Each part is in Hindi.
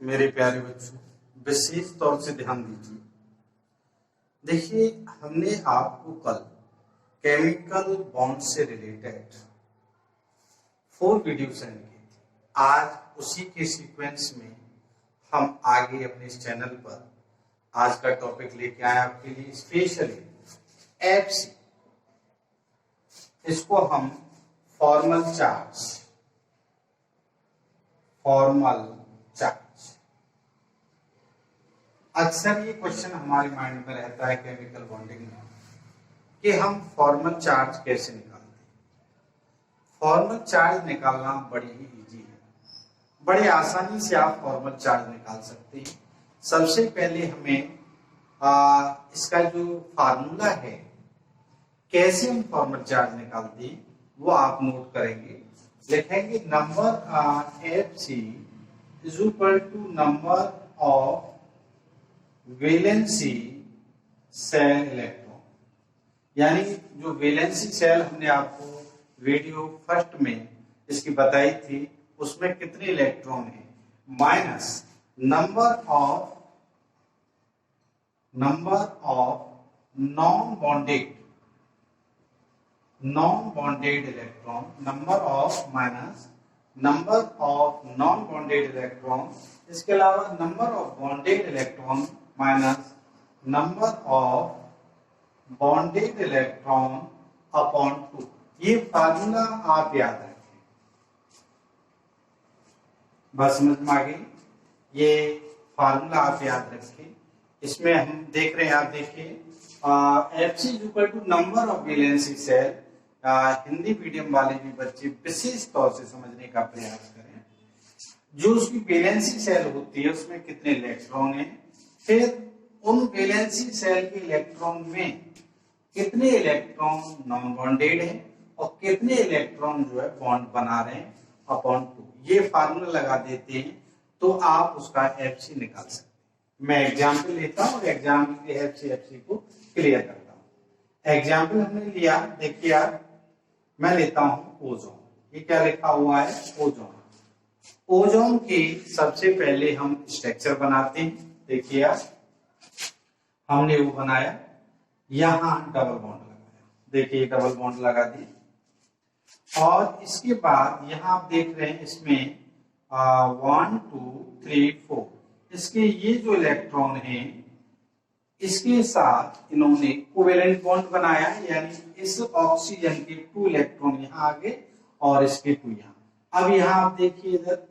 मेरे प्यारे बच्चों, विशेष तौर से ध्यान दीजिए। देखिए, हमने आपको कल केमिकल बॉन्ड से रिलेटेड 4 वीडियो सेंड किए थे। आज उसी के सीक्वेंस में हम आगे अपने इस चैनल पर आज का टॉपिक लेके आए आपके लिए स्पेशली एफसी। इसको हम फॉर्मल चार्ज अक्सर ये क्वेश्चन हमारे माइंड में रहता है केमिकल बॉन्डिंग में कि हम फॉर्मल चार्ज कैसे निकालते हैं। फॉर्मल चार्ज निकालना बड़ी ही इजी है, बड़े आसानी से आप फॉर्मल चार्ज निकाल सकते हैं। सबसे पहले हमें इसका जो फार्मूला है, कैसे हम फॉर्मल चार्ज निकालते हैं वो आप नोट करेंगे। लिखेंगे number Fc is equal to number of valency shell electron, यानी जो वैलेंसी सेल हमने आपको वीडियो फर्स्ट में इसकी बताई थी उसमें कितने इलेक्ट्रॉन है, minus number of non bonded electron, number of non bonded electron, इसके अलावा number of bonded electron minus number of bonded electron upon 2। ये फार्मूला आप याद रखें, बस समझ में आ गई। ये फार्मूला आप याद रखें। इसमें हम देख रहे हैं, आप देखिए Fc is equal to number of valency shell. Hindi medium वाले भी बच्चे विशेष तौर से समझने का प्रयास करें। जो उसकी वैलेंसी सेल होती है उसमें कितने इलेक्ट्रॉन है, फिर उन वैलेंसी सेल के इलेक्ट्रॉन में कितने इलेक्ट्रॉन नॉन बॉन्डेड है और कितने इलेक्ट्रॉन जो है बॉन्ड बना रहे हैं अपॉन 2। ये फार्मूला लगा देते हैं तो आप उसका Fc निकाल सकते हैं। मैं एग्जाम्पल लेता हूँ और एग्जाम्पल के हेल्प से Fc को क्लियर करता हूँ। एग्जाम्पल हमने लिया, देखिए यार, मैं लेता हूं ओजोन। ये क्या लिखा हुआ है, ओजोन। ओजोन की सबसे पहले हम स्ट्रक्चर बनाते हैं। देखिए यार, हमने वो बनाया, यहां डबल बॉन्ड लगाया। देखिए डबल बॉन्ड लगा दिए और इसके बाद यहां आप देख रहे हैं इसमें 1 2 3 4 इसके ये जो इलेक्ट्रॉन हैं इसके साथ इन्होंने कोवेलेंट बॉन्ड बनाया, यानी इस ऑक्सीजन के 2 इलेक्ट्रॉन यहाँ आगे और इसके 2 यहाँ। अब यहाँ आप देखिए इधर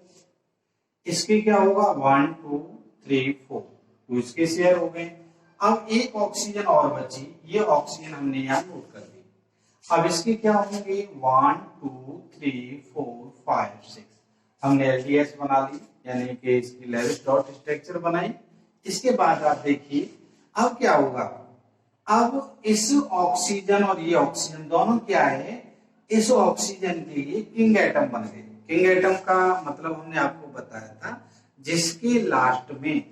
इसके क्या होगा, 1 2 3 4 2 इसके शेयर हो गए। अब एक ऑक्सीजन और बची, ये ऑक्सीजन हमने यहाँ नोट कर दी। अब इसके क्या होंगे, 1 2 3 4 5 6 हमने एलडीएस बना ली, यानी कि इसकी लेविस डॉट स्ट्रक्चर बनाई। इसके बाद आप देखिए अब क्या होगा, अब इस ऑक्सीजन और ये ऑक्सीजन दोनों क्या है, इस ऑक्सीजन के लिए किंग एटम बन गए। किंग एटम का मतलब हमने आपको बताया था, जिसके लास्ट में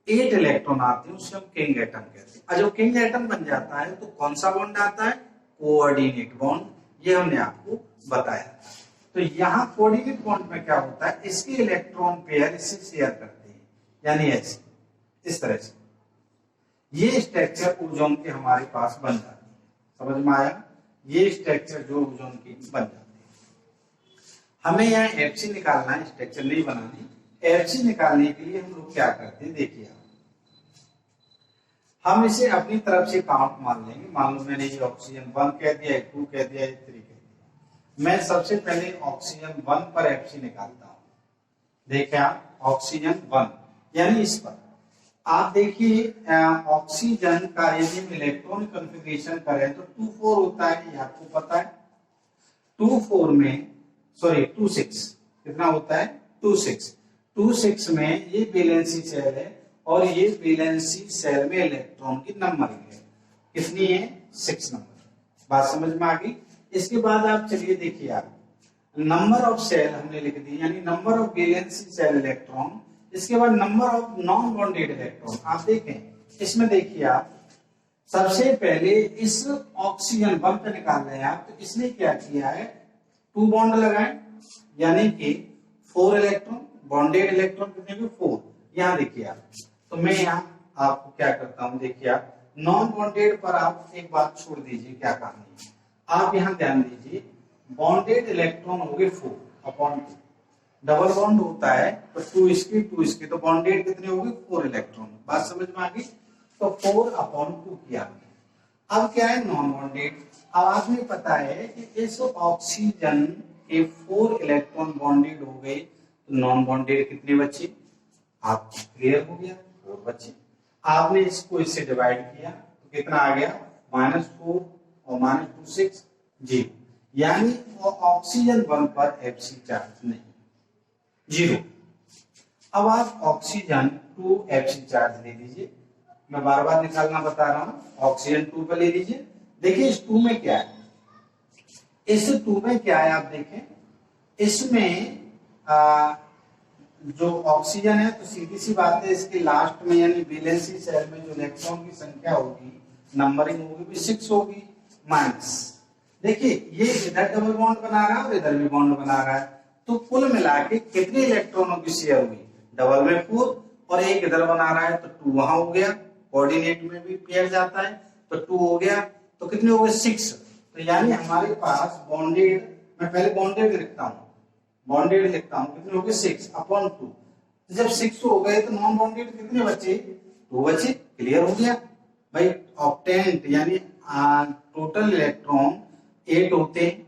8 इलेक्ट्रॉन आते हैं उसे हम किंग एटम कहते हैं। और जब किंग एटम बन जाता है तो कौन सा बॉन्ड आता है, कोऑर्डिनेट बॉन्ड। ये हमने आपको बताया था। तो यहाँ कोऑर्डिनेट बॉन्ड में क्या होता है, इसके इलेक्ट्रॉन पेयर इससे शेयर करते हैं, यानी ऐसे इस तरह से ये स्ट्रक्चर ओजोन के हमारे पास बन जाती है। समझ में आया, ये स्ट्रक्चर जो ओजोन की बन जाती है। हमें यहाँ Fc निकालना है, स्ट्रक्चर नहीं बनानी। Fc निकालने के लिए हम लोग क्या करते हैं, देखिए हम इसे अपनी तरफ से काउंट मान लेंगे। मान लो मैंने ये ऑक्सीजन 1 कह दिया, 2 कह दिया, 3 कह दिया। मैं सबसे पहले ऑक्सीजन 1 पर Fc निकालता हूं। देखिए आप, ऑक्सीजन 1 यानी इस पर आप देखिए ऑक्सीजन का यदि हम इलेक्ट्रॉन कॉन्फ़िगरेशन करें तो 2 4 होता है, ये आपको पता है। 2 4 में 2 6 कितना होता है, 2 6 2 6 में ये वैलेंसी सेल है और ये वैलेंसी सेल में इलेक्ट्रॉन की नंबरिंग है, कितनी है, 6 नंबर। बात समझ में आ गई। इसके बाद आप चलिए देखिए, आप नंबर ऑफ सेल हमने लिख दी, यानी number of valency shell electron. इसके बाद number of non bonded electron. आप देखें इसमें, देखिए आप सबसे पहले इस ऑक्सीजन 1 पे निकाल रहे हैं आप, तो इसने क्या किया है, 2 बॉन्ड लगाए, यानी कि 4 इलेक्ट्रॉन बॉन्डेड इलेक्ट्रॉन कितने हुए 4। यहाँ देखिए आप, तो मैं यहाँ आपको क्या करता हूँ, देखिए आप नॉन बॉन्डेड पर आप एक बात छोड़ दीजिए, क्या कहानी है आप यहाँ ध्यान दीजिए। बॉन्डेड इलेक्ट्रॉन हो गए 4 अपॉन 2, डबल बॉन्ड होता है तो 2 इसके, तो बॉन्डेड कितने हो गए 4 इलेक्ट्रॉन। बात समझ में आ गई, तो 4 अपॉन 2 किया। अब क्या है नॉन बॉन्डेड। अब आपने पता है कि इस ऑक्सीजन के 4 इलेक्ट्रॉन बॉन्डेड हो गए, तो नॉन बॉन्डेड कितने बचे, आप क्लियर हो गया 4 बचे। आपने इसको इससे डिवाइड किया तो कितना आ गया -4 और -2 6 0, यानी वो ऑक्सीजन 1 पर Fc चार्ज नहीं, 0। अब आप ऑक्सीजन 2 Fc चार्ज ले लीजिए, मैं बार बार निकालना बता रहा हूं, ऑक्सीजन 2 पर ले लीजिए। देखिए इस 2 में क्या है, इस 2 में क्या है आप देखें, इसमें जो ऑक्सीजन है तो सीधी सी बात है इसके लास्ट में यानी वैलेंसी शेल में जो इलेक्ट्रॉन की संख्या होगी, नंबरिंग होगी भी 6 होगी माइनस। देखिए ये इधर डबल बॉन्ड बना रहा है और इधर भी बॉन्ड बना रहा है, तो कुल मिला के कितने इलेक्ट्रॉनों की शेयर हुई, डबल में 4 और एक इधर बना रहा है तो 2 वहां हो गया, कोऑर्डिनेट में भी पेयर जाता है तो 2 हो गया, तो कितने हो गए 6। तो यानी हमारे पास बॉन्डेड, मैं पहले बॉन्डेड लिखता हूं, बॉन्डेड लिखता हूं, कितने हो गए 6 अपॉन 2। जब 6 हो गए तो नॉन बॉन्डेड कितने बचे, 2 बचे। क्लियर हो गया भाई। ऑक्टेंट यानी टोटल इलेक्ट्रॉन 8 होते हैं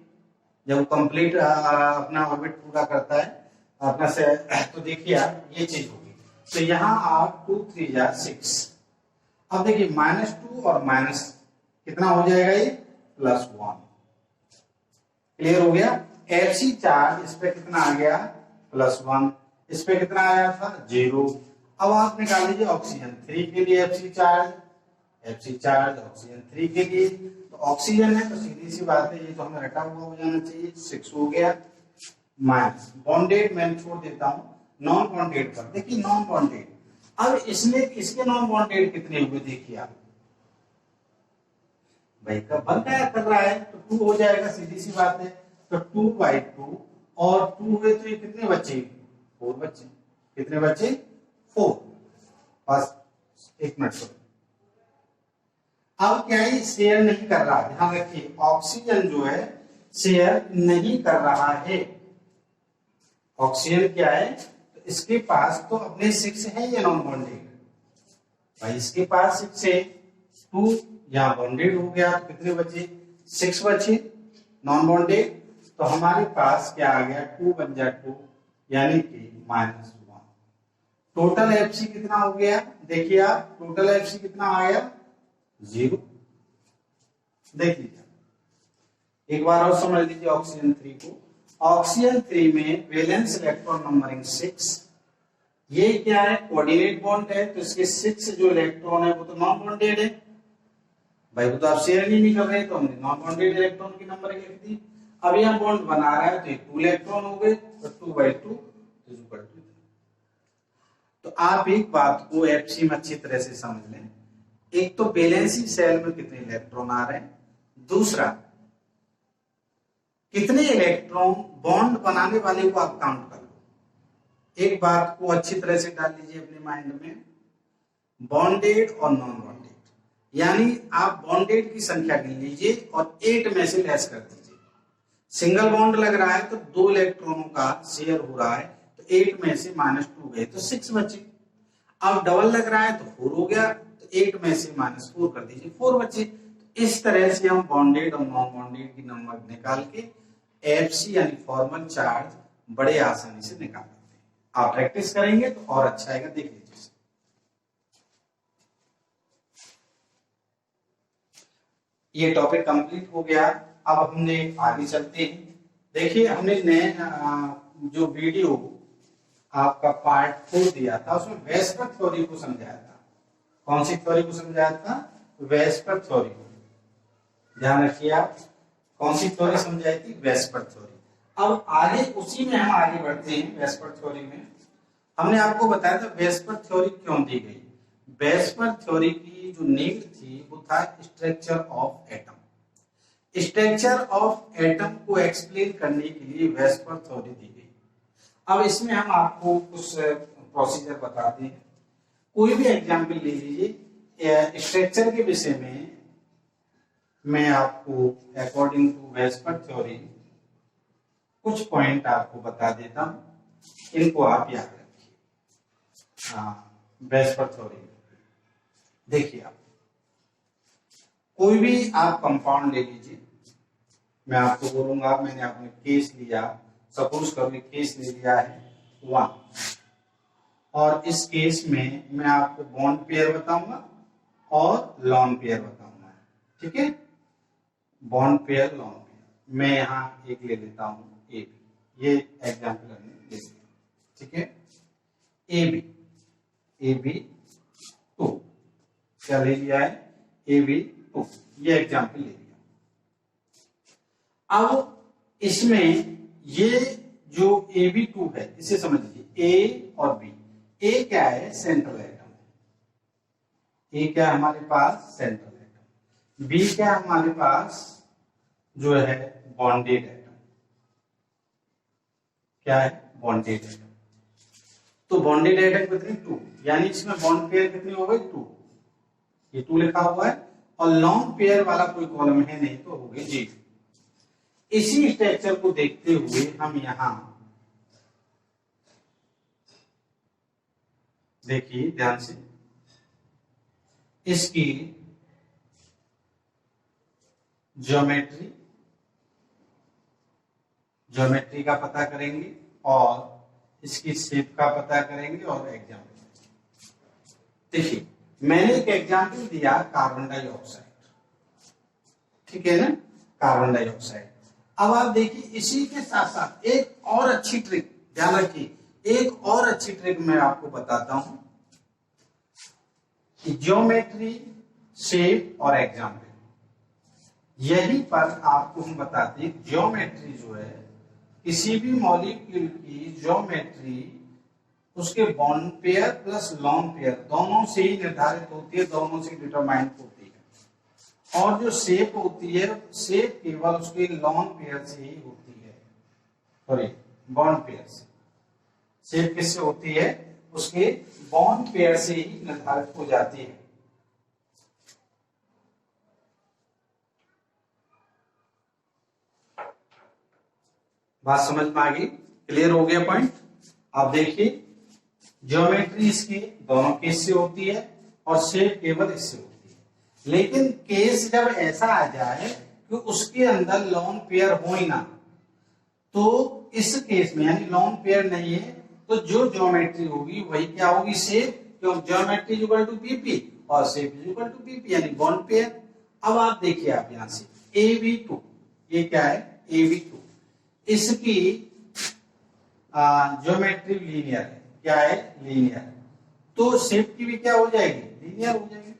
जब कंप्लीट अपना ऑर्बिट पूरा करता है अपना से, तो देखिए आप ये चीज होगी। तो यहाँ आप 2 3 जा 6। अब देखिए -2 और माइनस कितना हो जाएगा ये +1। क्लियर हो गया। Fc चार्ज इस पे कितना आ गया +1, इस पे कितना आया था 0। अब आप निकाल लीजिए ऑक्सीजन 3 के लिए Fc चार्ज ऑक्सीजन 3 के लिए, तो ऑक्सीजन है तो सीधी सी बात है ये तो हमें रटा हुआ हो जाना चाहिए, 6 हो गया माइनस। बॉन्डेड मैं छोड़ देता हूं, नॉन बॉन्डेड पर देखिए नॉन बॉन्डेड। अब इसमें इसके नॉन बॉन्डेड कितने हुए देखिए आप, भाई का बन गया कर रहा है तो 2 हो जाएगा, सीधी सी बात है। तो 2/2 और 2 हुए तो ये कितने बचे 4 बचे, कितने बचे 4। बस एक मिनट। अब क्या है शेयर नहीं कर रहा, ध्यान रखिए ऑक्सीजन जो है शेयर नहीं कर रहा है। ऑक्सीजन क्या है तो इसके पास तो अपने 6 है या नॉन बॉन्डेड, भाई इसके पास 6 है, 2 यहाँ बॉन्डेड हो गया तो कितने बचे 6 बचे नॉन बॉन्डेड। तो हमारे पास क्या आ गया 2 बन जा 2 यानी कि -1। टोटल Fc कितना हो गया देखिए आप, टोटल Fc कितना आया 0। देख लीजिए एक बार और समझ लीजिए ऑक्सीजन 3 को। ऑक्सीजन 3 में वैलेंस इलेक्ट्रॉन नंबरिंग 6, ये क्या है कोऑर्डिनेट बॉन्ड है तो इसके 6 जो इलेक्ट्रॉन है वो तो नॉन बॉन्डेड है, भाई वो तो आप शेयर नहीं कर रहे तो हमने नॉन बॉन्डेड इलेक्ट्रॉन की नंबरिंग लिख दी। अब यहां बॉन्ड बना रहा है तो 2 इलेक्ट्रॉन हो गए तो 2/2 इक्वल टू। तो आप एक बात को Fc में अच्छी तरह से समझ लें, एक तो वैलेंसी शेल में कितने इलेक्ट्रॉन आ रहे हैं, दूसरा कितने इलेक्ट्रॉन बॉन्ड बनाने वाले को आप काउंट कर लो। एक बात को अच्छी तरह से डाल लीजिए अपने माइंड में, बॉन्डेड और नॉन बॉन्डेड, यानी आप बॉन्डेड की संख्या गिन लीजिए और 8 में से लेस कर दीजिए। सिंगल बॉन्ड लग रहा है तो 2 इलेक्ट्रॉनों का शेयर हो रहा है तो 8 में से -2 गए तो 6 बचे। अब डबल लग रहा है तो 4 हो गया तो 8 में से -4 कर दीजिए 4 बचे। तो इस तरह से हम बॉन्डेड और नॉन बॉन्डेड की नंबर निकाल के Fc यानी फॉर्मल चार्ज बड़े आसानी से निकाल लेते हैं। आप प्रैक्टिस करेंगे तो और अच्छा आएगा, देख लीजिए। ये टॉपिक कंप्लीट हो गया। अब हमने आगे चलते हैं। देखिए हमने नए जो वीडियो आपका पार्ट 4 दिया था उसमें वेस्पर थ्योरी को समझाया था। कौन सी थ्योरी को समझाया था, वेस्पर थ्योरी को। ध्यान रखिए आप, कौन सी थ्योरी समझाई थी, वेस्पर थ्योरी। अब आगे उसी में हम आगे बढ़ते हैं। वेस्पर थ्योरी में हमने आपको बताया था वेस्पर थ्योरी क्यों दी गई। वेस्पर थ्योरी की जो नीड थी वो था structure of atom. Structure of atom को एक्सप्लेन करने के लिए वेस्पर थ्योरी दी गई। अब इसमें हम आपको कुछ प्रोसीजर बताते हैं। कोई भी एग्जाम्पल ले लीजिए, स्ट्रक्चर के विषय में मैं आपको अकॉर्डिंग टू वेस्पर थ्योरी कुछ पॉइंट आपको बता देता हूं, इनको आप याद रखिए। वेस्पर थ्योरी देखिए, आप कोई भी आप कंपाउंड ले लीजिए, मैं आपको बोलूंगा मैंने आपने केस लिया, सपोज करो केस ले लिया है 1, और इस केस में मैं आपको बॉन्ड पेयर बताऊंगा और लॉन पेयर बताऊंगा, ठीक है। बॉन्ड पेयर लॉन पेयर मैं यहां एक ले लेता हूं ए बी, ये एग्जाम्पल हमने ले लिया, ठीक है। ए बी 2 क्या ले लिया है, ए बी 2, ये एग्जाम्पल ले लिया। अब इसमें ये जो AB2 है इसे समझ लीजिए, ए और बी। ए क्या है, सेंट्रल एटम, ए क्या हमारे पास सेंट्रल एटम, बी क्या हमारे पास जो है बॉन्डेड एटम, क्या है बॉन्डेड एटम। तो बॉन्डेड एटम कितनी 2, यानी इसमें बॉन्ड पेयर कितनी हो गई 2, ये 2 लिखा हुआ है, और लॉन्ग पेयर वाला कोई कॉलम है नहीं तो हो गए 0। इसी स्ट्रक्चर को देखते हुए हम यहां देखिए ध्यान से, इसकी ज्योमेट्री का पता करेंगे और इसकी शेप का पता करेंगे और एग्जाम्पल। देखिए मैंने एक एग्जाम्पल दिया कार्बन डाइऑक्साइड, ठीक है ना, कार्बन डाइऑक्साइड। अब आप देखिए इसी के साथ साथ एक और अच्छी ट्रिक, ध्यान रखिए, एक और अच्छी ट्रिक मैं आपको बताता हूं कि ज्योमेट्री, शेप और एग्जाम्पल, यहीं पर आपको हम बताते हैं ज्योमेट्री जो है किसी भी मॉलिक्यूल की ज्योमेट्री उसके bond pair plus long pair दोनों से ही निर्धारित होती है, दोनों से डिटरमाइंड होती है। और जो शेप होती है, शेप केवल उसके लॉन्ग पेयर से ही होती है, सॉरी बॉन्ड पेयर से। शेप किससे होती है, उसके बॉन्ड पेयर से ही निर्धारित हो जाती है। बात समझ में आ गई, क्लियर हो गया पॉइंट। आप देखिए ज्योमेट्री इसकी दोनों केस से होती है और शेप केवल इससे होती है, लेकिन केस जब ऐसा आ जाए कि उसके अंदर लॉन्ग पेयर हो ही ना, तो इस केस में यानी लॉन्ग पेयर नहीं है तो जो ज्योमेट्री होगी वही क्या होगी, शेप, क्योंकि geometry is equal to PP और shape is equal to PP यानी बॉन्ड पेयर। अब आप देखिए, आप यहां से AB2, ये क्या है AB2, इसकी ज्योमेट्री लीनियर है, क्या है लीनियर, तो शेप की भी क्या हो जाएगी, लीनियर हो जाएगी।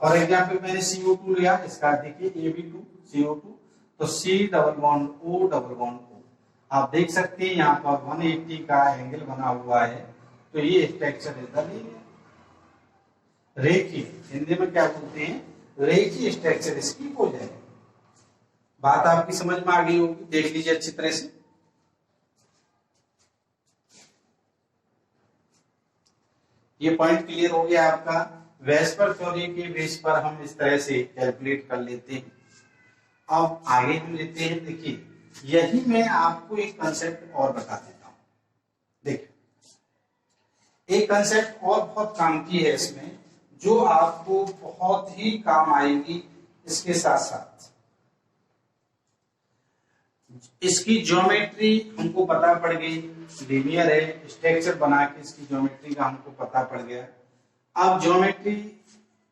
फॉर एग्जाम्पल मैंने CO2 लिया, इसका देखिए AB2 CO2, तो C double bond O double bond O, आप देख सकते हैं यहाँ पर 180 का एंगल बना हुआ है, तो ये स्ट्रक्चर इज द लीनियर, रेखीय, हिंदी में क्या बोलते हैं, रेखीय स्ट्रक्चर इसकी हो जाएगी। बात आपकी समझ में आ गई होगी, देख लीजिए अच्छी तरह से। ये पॉइंट क्लियर हो गया आपका। वेस्पर थ्योरी के बेस पर हम इस तरह से कैलकुलेट कर लेते हैं। अब आगे हम लेते हैं, देखिए यही मैं आपको एक कंसेप्ट और बता देता हूं। देखिए एक कंसेप्ट और बहुत काम की है इसमें, जो आपको बहुत ही काम आएगी। इसके साथ साथ इसकी ज्योमेट्री हमको पता पड़ गई, लीनियर है, स्ट्रक्चर बना के इसकी ज्योमेट्री का हमको पता पड़ गया। अब ज्योमेट्री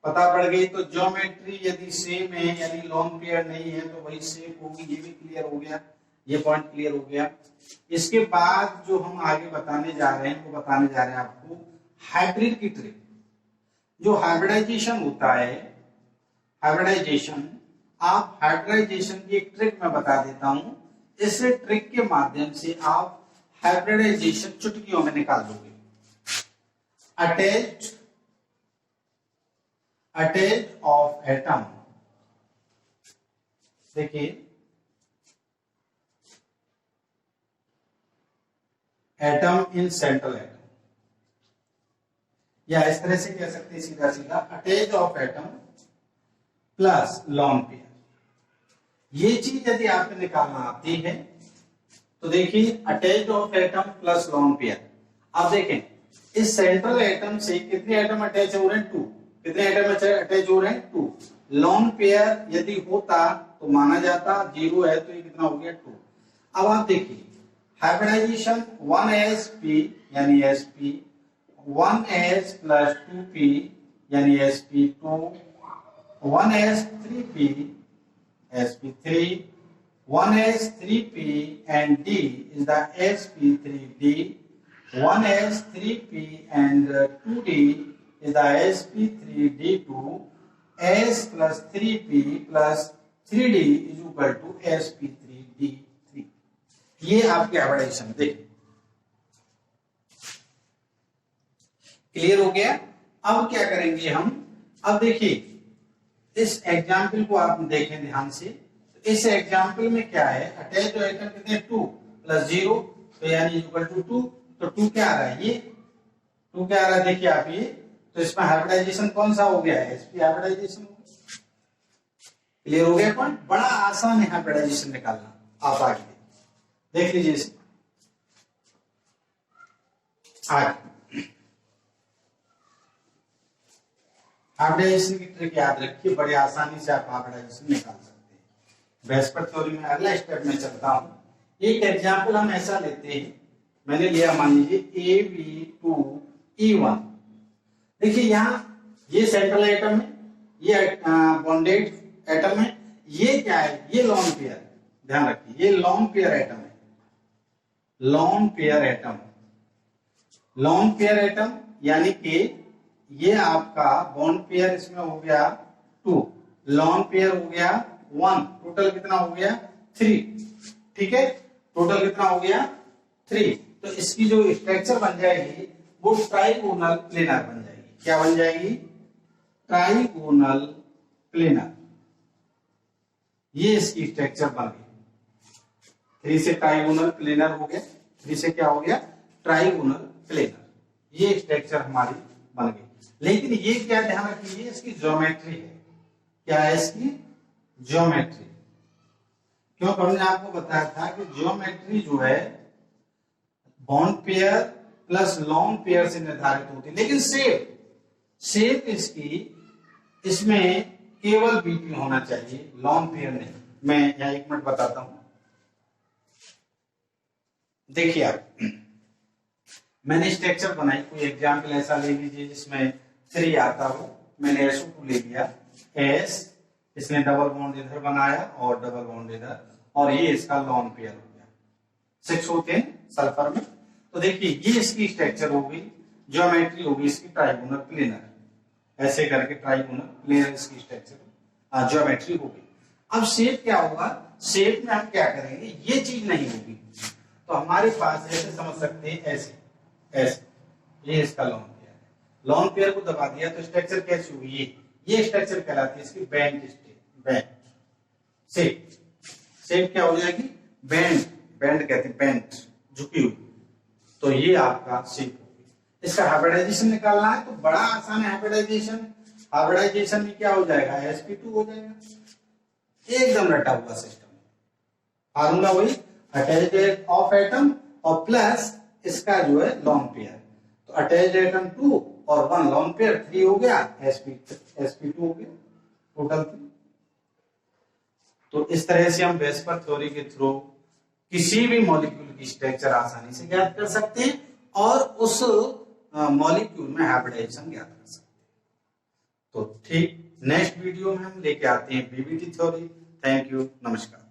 पता पड़ गई तो ज्योमेट्री यदि सेम है यानी लॉन्ग पेयर नहीं है तो वही शेप होगी, ये भी क्लियर हो गया, ये पॉइंट क्लियर हो गया। इसके बाद जो हम आगे बताने जा रहे हैं वो बताने जा रहे हैं आपको हाइब्रिड की ट्रिक। जो हाइब्रिडाइजेशन होता है, हाइब्रिडाइजेशन, आप हाइब्रिडाइजेशन की एक ट्रिक मैं बता देता हूं। इस ट्रिक के माध्यम से आप हाइब्रिडाइजेशन चुटकियों में निकाल दोगे। अटैच ऑफ एटम, देखिए एटम इन सेंट्रल एटम, या इस तरह से कह सकते हैं सीधा सीधा attach of atom plus lone pair. ये चीज यदि आपको निकालना आती है तो देखिए attach of atom plus lone pair. आप देखें इस सेंट्रल एटम से कितने एटम अटैच हो रहे हैं? 2। कितने एटम अटैच हो रहे हैं? 2। लॉन पेयर यदि होता तो माना जाता, 0 है तो ये कितना हो गया? 2। अब आप देखिए हाइब्रिडाइजेशन 1sp यानी sp, 1s प्लस 2p यानी sp2, 1s3p sp3, 1s3p and d is the sp3d, 1s3p and 2d is the sp3d2, s plus 3p plus 3d is equal to sp3d3। ये आपके हाइब्रिडाइजेशन देखिए क्लियर हो गया। अब क्या करेंगे हम? अब देखिए इस एग्जाम्पल को आप देखें ध्यान से, तो इस एग्जाम्पल में क्या है? अटैच एटम कितने? 2 प्लस 0 तो यानी इक्वल टू 2। तो 2 क्या आ रहा है? ये 2 क्या आ रहा है? देखिए आप ये, तो इसमें हाइब्रिडाइजेशन कौन सा हो गया है? sp hybridisation. क्लियर हो गया पॉइंट? बड़ा आसान है हाइब्रिडाइजेशन निकालना। आप आगे देख लीजिए इसे आगे। हाइब्रिडाइजेशन की ट्रिक याद रखिए, बड़ी आसानी से आप हाइब्रिडाइजेशन निकाल सकते हैं। वेस्पर थ्योरी में अगला स्टेप में चलता हूं। एक एग्जांपल हम ऐसा लेते हैं, मैंने लिया मान लीजिए AB2E1। देखिए यहां ये सेंट्रल एटम है, ये बॉन्डेड एटम है, ये क्या है? ये लॉन पेयर। ध्यान रखिए ये लॉन पेयर एटम है, lone pair atom. Lone pair atom यानी कि ये आपका बॉन्ड पेयर इसमें हो गया 2, लॉन पेयर हो गया 1, टोटल कितना हो गया? 3। ठीक है, टोटल कितना हो गया? 3। तो इसकी जो स्ट्रक्चर बन जाएगी वो ट्राइगोनल प्लेनर बन जाएगी। क्या बन जाएगी? Trigonal planar. ये इसकी स्ट्रक्चर बन गई। 3 से ट्राइगोनल प्लेनर हो गया, 3 से क्या हो गया? Trigonal planar. ये स्ट्रक्चर हमारी बन गई। लेकिन ये क्या ध्यान रखिए, इसकी ज्योमेट्री है। क्या है इसकी? ज्योमेट्री। क्योंकि हमने आपको बताया था कि ज्योमेट्री जो है bond pair plus lone pair से निर्धारित होती है, लेकिन शेप इसकी इसमें केवल बीपी होना चाहिए, लॉन पेयर नहीं। मैं यहां 1 मिनट बताता हूं। देखिए आप, मैंने स्ट्रक्चर बनाई, कोई एग्जाम्पल ऐसा ले लीजिए जिसमें 3 आता हो। मैंने SO2 ले लिया, S, इसने डबल बॉन्ड इधर बनाया और डबल बॉन्ड इधर, और ये इसका लॉन पेयर हो गया। 6 होते हैं सल्फर में। तो देखिए ये इसकी स्ट्रक्चर हो गई, ज्योमेट्री होगी इसकी ट्राइगोनल प्लेनर। ऐसे करके ट्राइगोनल प्लेनर इसकी स्ट्रक्चर ज्योमेट्री होगी। अब शेप क्या होगा? शेप में हम क्या करेंगे? ये चीज नहीं होगी, तो हमारे पास ऐसे समझ सकते हैं, ऐसे ये इसका लॉन पेयर है। लॉन पेयर को दबा दिया तो स्ट्रक्चर कैसी होगी? ये स्ट्रक्चर कहलाती है इसकी बैंड शेप। शेप क्या हो जाएगी? बैंड कहते हैं, बैंड, झुकी हुई। तो ये आपका शेप होगी। इसका हाइब्रिडाइजेशन निकालना है तो बड़ा आसान है हाइब्रिडाइजेशन। हाइब्रिडाइजेशन में क्या हो जाएगा? sp2 हो जाएगा। एकदम रटा हुआ सिस्टम। फार्मूला वही अटैच्ड ऑफ एटम और प्लस इसका जो है लॉन पेयर। तो अटैच्ड एटम 2 और 1 लॉन पेयर 3 हो गया, sp2 हो गया, टोटल 3। तो इस तरह से हम वेस्पर थ्योरी के थ्रू किसी भी मॉलिक्यूल की स्ट्रक्चर आसानी से ज्ञात कर सकते हैं और उस मॉलिक्यूल में हाइब्रिडाइजेशन ज्ञात कर सकते हैं। तो ठीक नेक्स्ट वीडियो में हम लेके आते हैं बीबीटी थ्योरी। थैंक यू, नमस्कार।